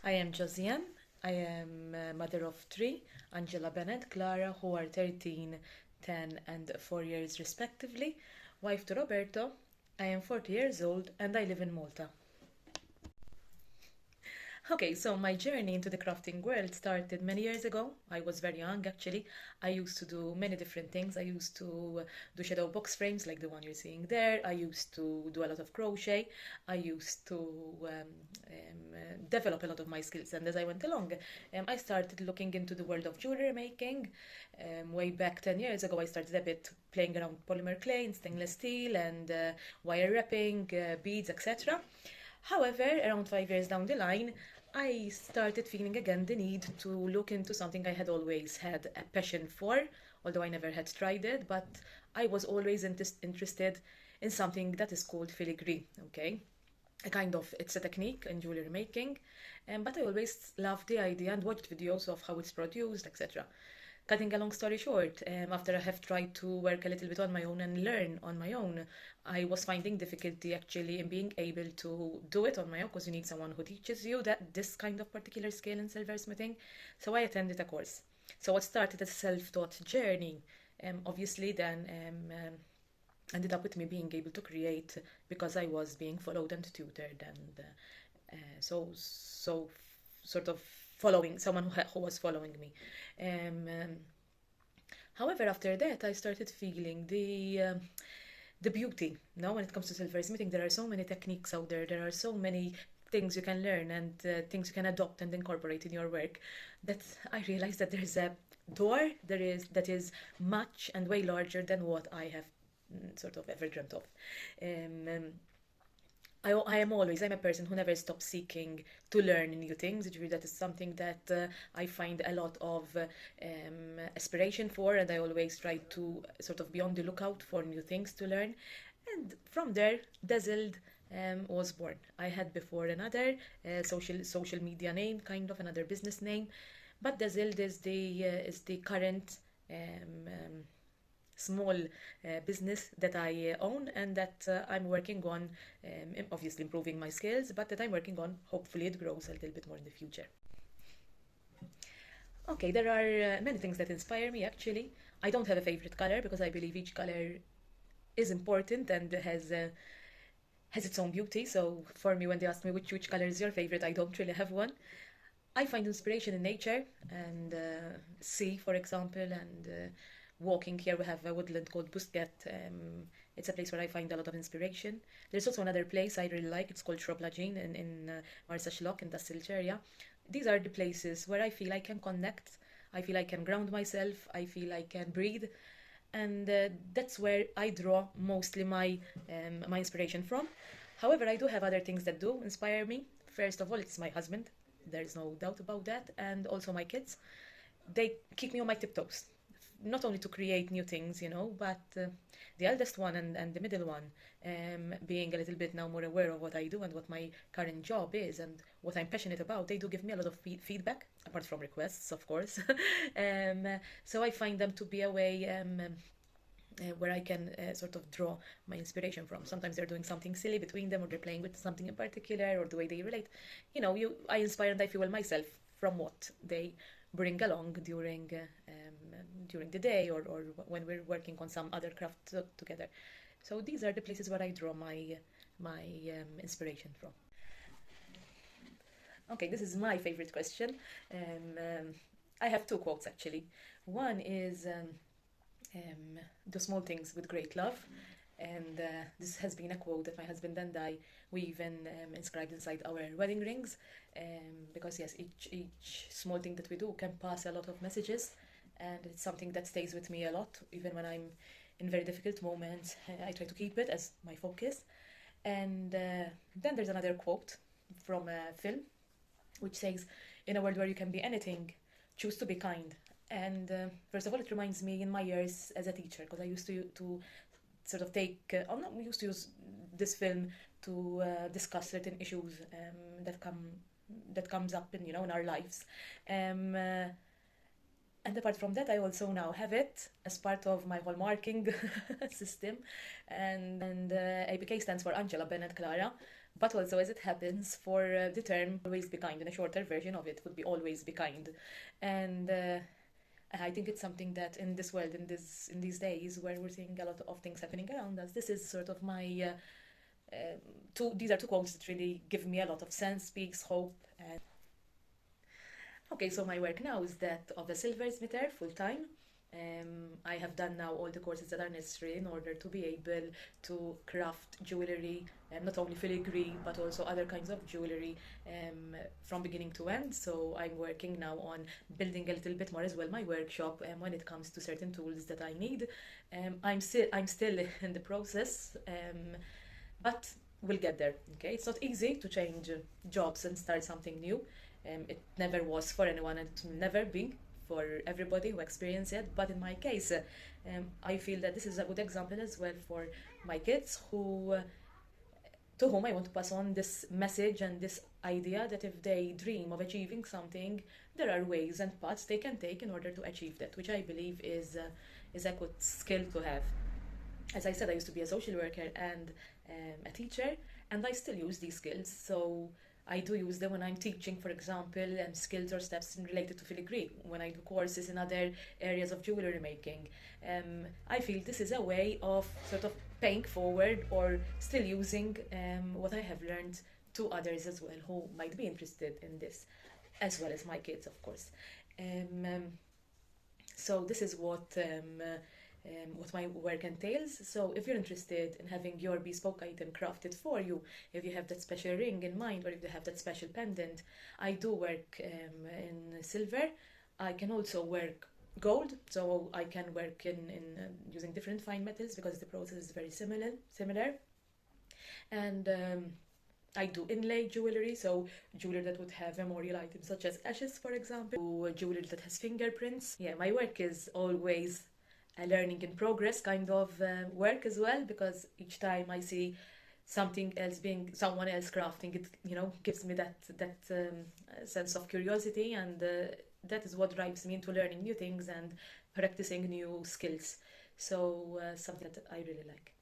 I am Josianne. I am a mother of three, Angela, Bennett, Clara, who are 13, 10, and 4 years respectively. Wife to Roberto. I am 40 years old and I live in Malta. Okay, so my journey into the crafting world started many years ago. I was very young actually. I used to do many different things. I used to do shadow box frames like the one you're seeing there. I used to do a lot of crochet. I used to develop a lot of my skills. And as I went along, I started looking into the world of jewelry making. Way back 10 years ago, I started a bit playing around with polymer clay and stainless steel and wire wrapping, beads, etc. However, around 5 years down the line, I started feeling again the need to look into something I had always had a passion for, although I never had tried it, but I was always interested in something that is called filigree, okay? It's a technique in jewelry making, but I always loved the idea and watched videos of how it's produced, etc. Cutting a long story short, after I have tried to work a little bit on my own and learn on my own, I was finding difficulty actually in being able to do it on my own because you need someone who teaches you that this kind of particular skill in silversmithing. So I attended a course. So what started as a self-taught journey, obviously then ended up with me being able to create because I was being followed and tutored and so sort of following someone who was following me. Um, However, after that, I started feeling the beauty. Now, when it comes to silversmithing, there are so many techniques out there. There are so many things you can learn and things you can adopt and incorporate in your work that I realized that there's a door that is much and way larger than what I have sort of ever dreamt of. Um, um, I'm a person who never stops seeking to learn new things. That is something that I find a lot of aspiration for, and I always try to sort of be on the lookout for new things to learn. And from there, Dazzled was born. I had before another social media name, kind of another business name, but Dazzled is the current small business that I own and that I'm working on, obviously improving my skills, but that I'm working on. Hopefully, it grows a little bit more in the future. Okay, there are many things that inspire me actually. I don't have a favorite color because I believe each color is important and has its own beauty. So for me, when they ask me which color is your favorite, I don't really have one. I find inspiration in nature and sea, for example, and walking here. We have a woodland called Busquet. It's a place where I find a lot of inspiration. There's also another place I really like. It's called Shroblagin in Marsaxlokk in the Silch area. These are the places where I feel I can connect. I feel I can ground myself. I feel I can breathe, and that's where I draw mostly my inspiration from. However, I do have other things that do inspire me. First of all, it's my husband. There is no doubt about that, and also my kids. They keep me on my tiptoes, not only to create new things, but the eldest one and the middle one, being a little bit now more aware of what I do and what my current job is and what I'm passionate about, they do give me a lot of feedback, apart from requests, of course. um, so I find them to be a way where I can sort of draw my inspiration from. Sometimes they're doing something silly between them, or they're playing with something in particular, or the way they relate. I inspire and I fuel myself from what they bring along during the day, or when we're working on some other craft together. So these are the places where I draw my inspiration from. Okay, this is my favorite question. I have two quotes actually. One is "Do small things with great love," and this has been a quote that my husband and we even inscribed inside our wedding rings, because yes, each small thing that we do can pass a lot of messages, and it's something that stays with me a lot, even when I'm in very difficult moments. I try to keep it as my focus. And then there's another quote from a film which says, "In a world where you can be anything, choose to be kind." And first of all, it reminds me in my years as a teacher, because I used to sort of we used to use this film to discuss certain issues that comes up in our lives. Um, uh, and apart from that, I also now have it as part of my whole marking system. And ABK stands for Angela Bennett Clara. But also, as it happens, for the term always be kind, and a shorter version of it would be always be kind. And I think it's something that in this world, in these days where we're seeing a lot of things happening around us, this is sort of my two. These are two quotes that really give me a lot of sense, speaks hope. And okay, so my work now is that of a silversmither full time. I have done now all the courses that are necessary in order to be able to craft jewellery, not only filigree but also other kinds of jewellery from beginning to end. So I'm working now on building a little bit more as well my workshop when it comes to certain tools that I need. I'm still in the process, but we'll get there. Okay, it's not easy to change jobs and start something new. It never was for anyone, and it will never be for everybody who experience it. But in my case, I feel that this is a good example as well for my kids who to whom I want to pass on this message and this idea that if they dream of achieving something, there are ways and paths they can take in order to achieve that, which I believe is a good skill to have. As I said, I used to be a social worker and a teacher, and I still use these skills. So I do use them when I'm teaching, for example, skills or steps related to filigree, when I do courses in other areas of jewellery making. I feel this is a way of sort of paying forward or still using what I have learned to others as well who might be interested in this, as well as my kids, of course. Um, um, so this is what my work entails. So if you're interested in having your bespoke item crafted for you, if you have that special ring in mind, or if you have that special pendant, I do work in silver. I can also work gold, so I can work in using different fine metals because the process is very similar. And I do inlay jewellery, so jewellery that would have memorial items such as ashes, for example, or jewellery that has fingerprints. Yeah, my work is always a learning in progress kind of work as well, because each time I see something else being someone else crafting it, gives me that sense of curiosity, and that is what drives me into learning new things and practicing new skills. So something that I really like.